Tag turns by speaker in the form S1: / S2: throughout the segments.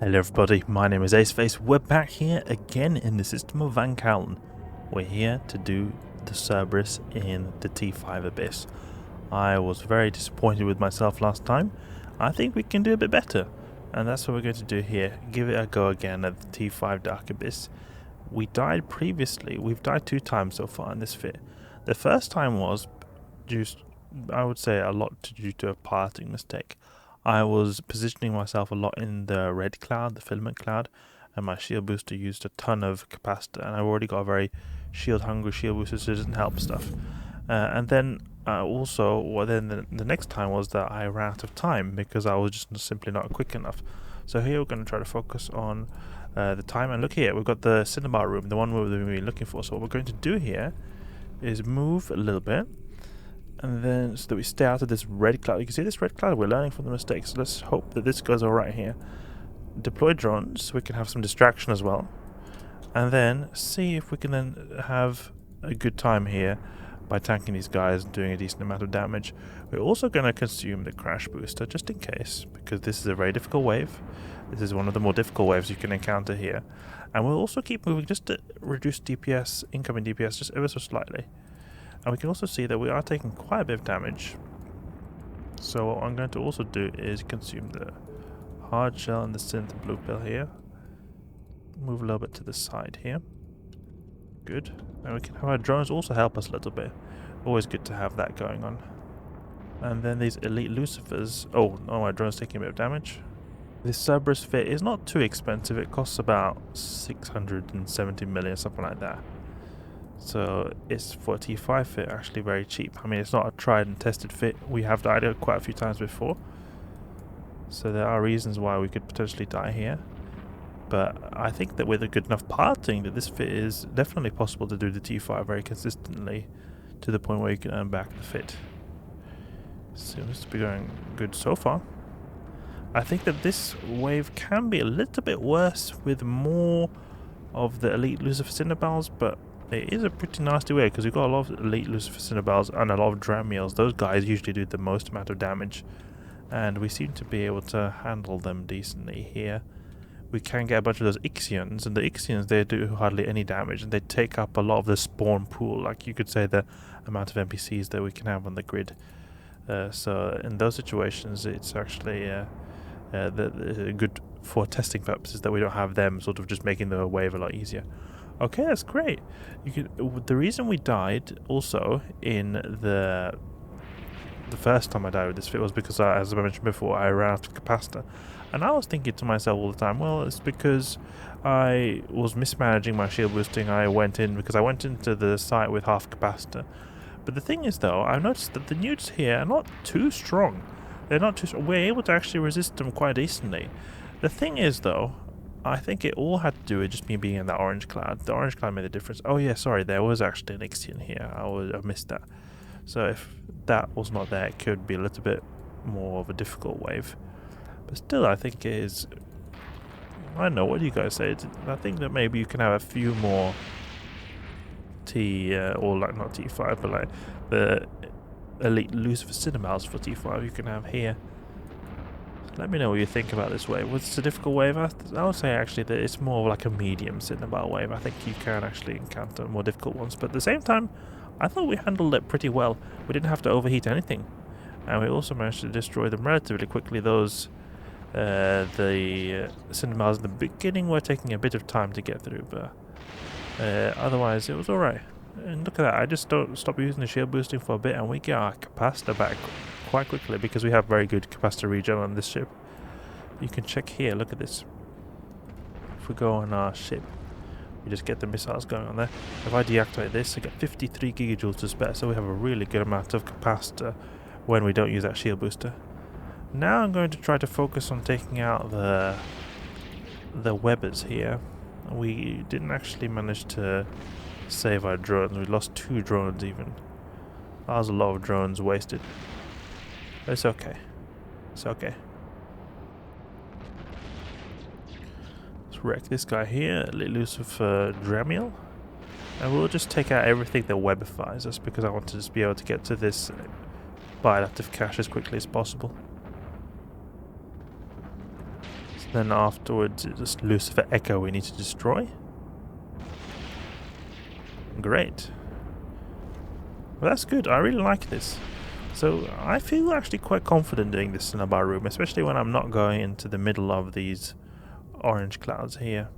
S1: Hello everybody, my name is Aceface. We're back here again in the system of Van Callen. We're here to do the Cerberus in the T5 Abyss. I was very disappointed with myself last time. I think we can do a bit better, and that's what we're going to do here. Give it a go again at the T5 Dark Abyss. We died previously. We've died 2 times so far in this fit. The first time was just, I would say, a lot due to a parting mistake. I was positioning myself a lot in the red cloud, the filament cloud, and my shield booster used a ton of capacitor, and I've already got a very shield hungry shield booster, so it doesn't help stuff. And then the next time was that I ran out of time because I was just simply not quick enough. So here we're going to try to focus on the time, and look here, we've got the Cynabal room, the one we've been looking for. So what we're going to do here is move a little bit, and then so that we stay out of this red cloud. You can see this red cloud, we're learning from the mistakes. So let's hope that this goes alright here. Deploy drones so we can have some distraction as well. And then see if we can then have a good time here by tanking these guys and doing a decent amount of damage. We're also going to consume the crash booster just in case, because this is a very difficult wave. This is one of the more difficult waves you can encounter here. And we'll also keep moving just to reduce DPS, incoming DPS, just ever so slightly. And we can also see that we are taking quite a bit of damage. So what I'm going to also do is consume the hard shell and the synth blue pill here. Move a little bit to the side here. Good. And we can have our drones also help us a little bit. Always good to have that going on. And then these elite lucifers. Oh, no, my drone's taking a bit of damage. This Cerberus fit is not too expensive. It costs about 670 million, something like that. So it's for a T5 fit actually very cheap. I mean, it's not a tried and tested fit. We have died it quite a few times before. So there are reasons why we could potentially die here. But I think that with a good enough parting that this fit is definitely possible to do the T5 very consistently to the point where you can earn back the fit. Seems to be going good so far. I think that this wave can be a little bit worse with more of the elite Lucifer Cynabals, but it is a pretty nasty way because we've got a lot of elite Lucifer Cynabals and a lot of Dramiels. Those guys usually do the most amount of damage, and we seem to be able to handle them decently here. We can get a bunch of those Ixions, and the Ixions, they do hardly any damage, and they take up a lot of the spawn pool, like you could say the amount of NPCs that we can have on the grid. So in those situations, it's actually good for testing purposes that we don't have them sort of just making the wave a lot easier. Okay, that's great. The reason we died also in the first time I died with this fit was because, as I mentioned before, I ran out of capacitor. And I was thinking to myself all the time, well, it's because I was mismanaging my shield boosting. I went into the site with half capacitor. But the thing is, though, I've noticed that the newts here are not too strong. They're not too strong. We're able to actually resist them quite decently. The thing is, though, I think it all had to do with just me being in that orange cloud. The orange cloud made a difference. Oh yeah, sorry, there was actually an Ixion here. I missed that. So if that was not there, it could be a little bit more of a difficult wave. But still, I think it is... I don't know, what do you guys say? I think that maybe you can have a few more or like not T5, but like the elite Lucifer Cynabals for T5 you can have here. Let me know what you think about this wave. Was it a difficult wave? I would say actually that it's more like a medium Cynabal wave. I think you can actually encounter more difficult ones, but at the same time, I thought we handled it pretty well. We didn't have to overheat anything, and we also managed to destroy them relatively quickly. Those the Cynabals in the beginning were taking a bit of time to get through, but otherwise it was alright. And look at that, I just don't stop using the shield boosting for a bit and we get our capacitor back quite quickly because we have very good capacitor regen on this ship. You can check here, look at this. If we go on our ship, we just get the missiles going on there. If I deactivate this, I get 53 gigajoules to spare, so we have a really good amount of capacitor when we don't use that shield booster. Now I'm going to try to focus on taking out the webbers here. We didn't actually manage to save our drones. We lost 2 drones even. That was a lot of drones wasted. But it's okay. It's okay. Let's wreck this guy here. Let loose with Dramiel. And we'll just take out everything that webifies us because I want to just be able to get to this bilative cache as quickly as possible. Then afterwards, it's just Lucifer Echo we need to destroy. Great. Well, that's good. I really like this. So I feel actually quite confident doing this Cynabal room, especially when I'm not going into the middle of these orange clouds here.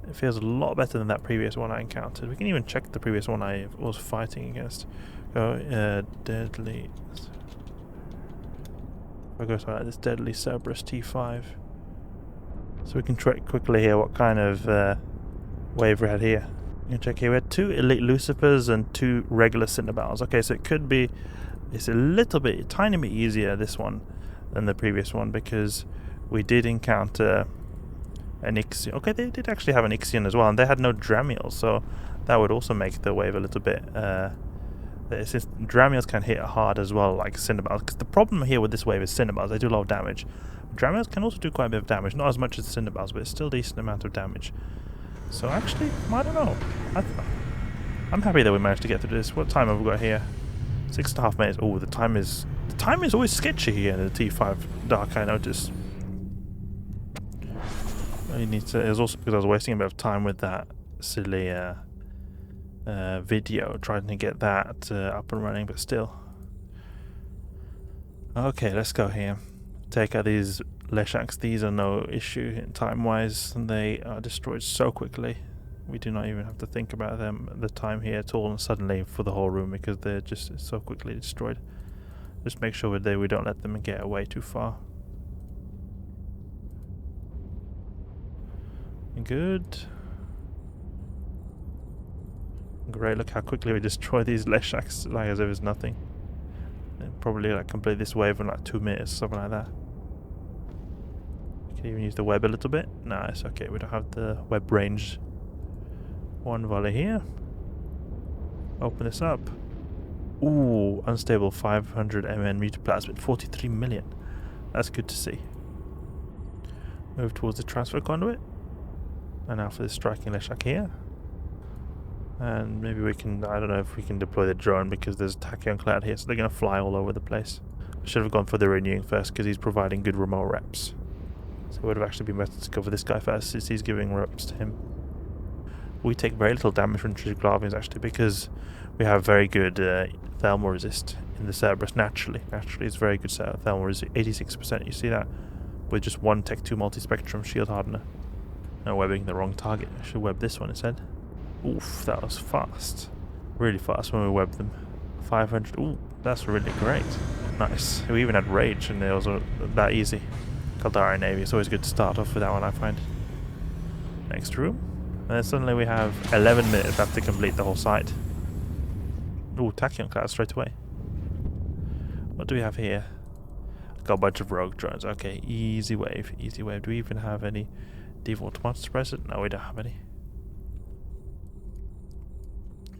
S1: It feels a lot better than that previous one I encountered. We can even check the previous one I was fighting against. Go deadly. I'll go to this deadly Cerberus T5. So we can check quickly here what kind of wave we had here. You can check here. We had 2 elite Lucifers and 2 regular Cynabals. Okay, so it could be. It's a tiny bit easier this one than the previous one because we did encounter an Ixion. Okay, they did actually have an Ixion as well, and they had no Dramiels, so that would also make the wave a little bit. Since Dramiels can hit hard as well, like Cynabals. Because the problem here with this wave is Cynabals. They do a lot of damage. Dramiels can also do quite a bit of damage, not as much as Cynabals, but it's still a decent amount of damage. So actually, I don't know. I'm happy that we managed to get through this. What time have we got here? 6.5 minutes. Oh, the time is always sketchy here in the T5 Dark, I noticed. It was also because I was wasting a bit of time with that silly video, trying to get that up and running, but still. Okay, let's go here. Take out these Leshaks. These are no issue time-wise, and they are destroyed so quickly. We do not even have to think about them the time here at all, and suddenly for the whole room, because they're just so quickly destroyed. Just make sure we don't let them get away too far. Good. Great, look how quickly we destroy these Leshaks, like as if it's nothing. And probably like complete this wave in like 2 minutes, something like that. We can even use the web a little bit. Nice, okay, we don't have the web range. One volley here. Open this up. Ooh, unstable 500 MN mutaplasmid, 43 million. That's good to see. Move towards the transfer conduit. And now for this striking Leshak here. And maybe we can, I don't know if we can deploy the drone because there's a tachyon cloud here, so they're going to fly all over the place. I should have gone for the renewing first because he's providing good remote reps. So it would have actually been better to go for this guy first since he's giving reps to him. We take very little damage from Triglavians actually because we have very good thermal resist in the Cerberus naturally. Naturally it's very good thermal resist, 86%, you see that? With just one Tech 2 Multispectrum shield hardener. No, webbing the wrong target. I should web this one instead. Oof, that was fast. Really fast when we webbed them. 500. Ooh, that's really great. Nice. We even had rage and it was that easy. Caldari Navy. It's always good to start off with that one, I find. Next room. And then suddenly we have 11 minutes left to complete the whole site. Ooh, tachyon cloud straight away. What do we have here? Got a bunch of rogue drones. Okay, easy wave. Easy wave. Do we even have any default monster suppressor? No, we don't have any.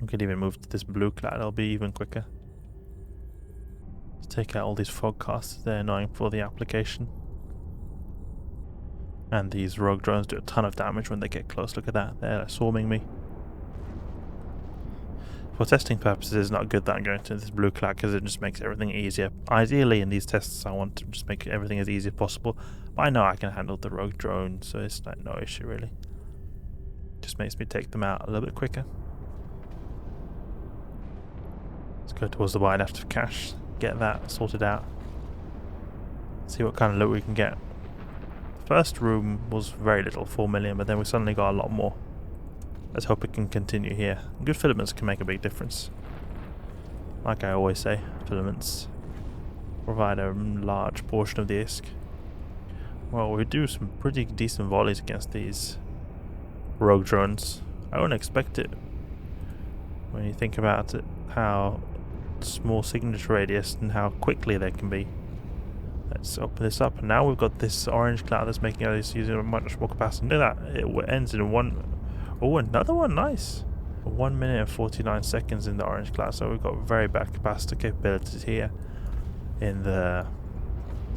S1: We could even move to this blue cloud, it'll be even quicker. Let's take out all these fog casts, they're annoying for the application. And these rogue drones do a ton of damage when they get close, look at that, they're swarming me. For testing purposes it's not good that I'm going to this blue cloud because it just makes everything easier. Ideally in these tests I want to just make everything as easy as possible, but I know I can handle the rogue drone, so it's like no issue really. Just makes me take them out a little bit quicker. Let's go towards the wide after cache, get that sorted out. See what kind of loot we can get. First room was very little, 4 million, but then we suddenly got a lot more. Let's hope it can continue here. Good filaments can make a big difference. Like I always say, filaments provide a large portion of the ISK. Well, we do some pretty decent volleys against these rogue drones. I wouldn't expect it when you think about it, how small signature radius and how quickly they can be. Let's open this up, and now we've got this orange cloud that's making us using much more capacity. Look at that, it ends in one. Oh, another one, nice. 1 minute and 49 seconds in the orange cloud, so we've got very bad capacitor capabilities here in the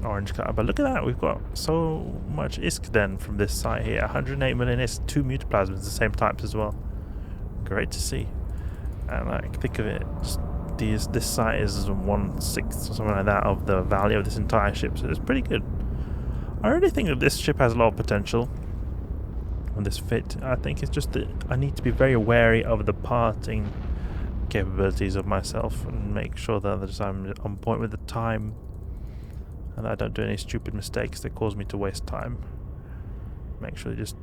S1: orange cloud. But look at that, we've got so much ISK then from this site here. 108 million ISK, 2 mutaplasmids, the same types as well. Great to see. And like, think of it, just this site is 1/6 or something like that of the value of this entire ship, so it's pretty good. I really think that this ship has a lot of potential. And this fit, I think it's just that I need to be very wary of the parting capabilities of myself and make sure that I'm on point with the time and that I don't do any stupid mistakes that cause me to waste time. Make sure you just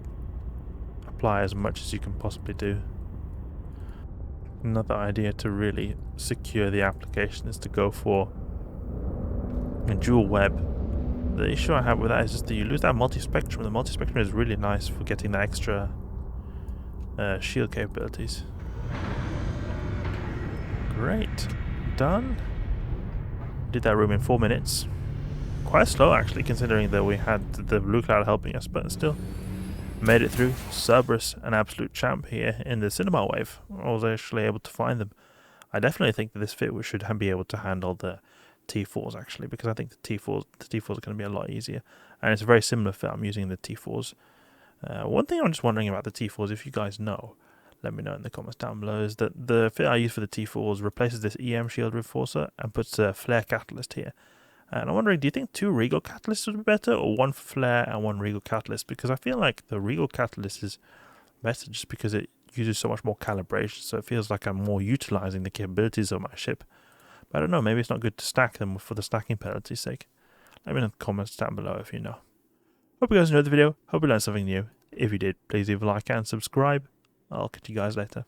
S1: apply as much as you can possibly do. Another idea to really secure the application is to go for a dual web. The issue I have with that is just that you lose that multispectrum. The multispectrum is really nice for getting the extra shield capabilities. Great. Done. Did that room in 4 minutes. Quite slow actually, considering that we had the blue cloud helping us, but still. Made it through. Cerberus, an absolute champ here in the Cynabal wave. I was actually able to find them. I definitely think that this fit should be able to handle the T4s actually, because I think the T4s are going to be a lot easier, and it's a very similar fit. I'm using the T4s. One thing I'm just wondering about the T4s, if you guys know, let me know in the comments down below, is that the fit I use for the T4s replaces this EM shield reinforcer and puts a flare catalyst here. And I'm wondering, do you think 2 Rigor catalysts would be better, or 1 flare and 1 Rigor catalyst? Because I feel like the Rigor catalyst is better just because it uses so much more calibration, so it feels like I'm more utilizing the capabilities of my ship. But I don't know, maybe it's not good to stack them for the stacking penalty's sake. Let me know in the comments down below if you know. Hope you guys enjoyed the video. Hope you learned something new. If you did, please leave a like and subscribe. I'll catch you guys later.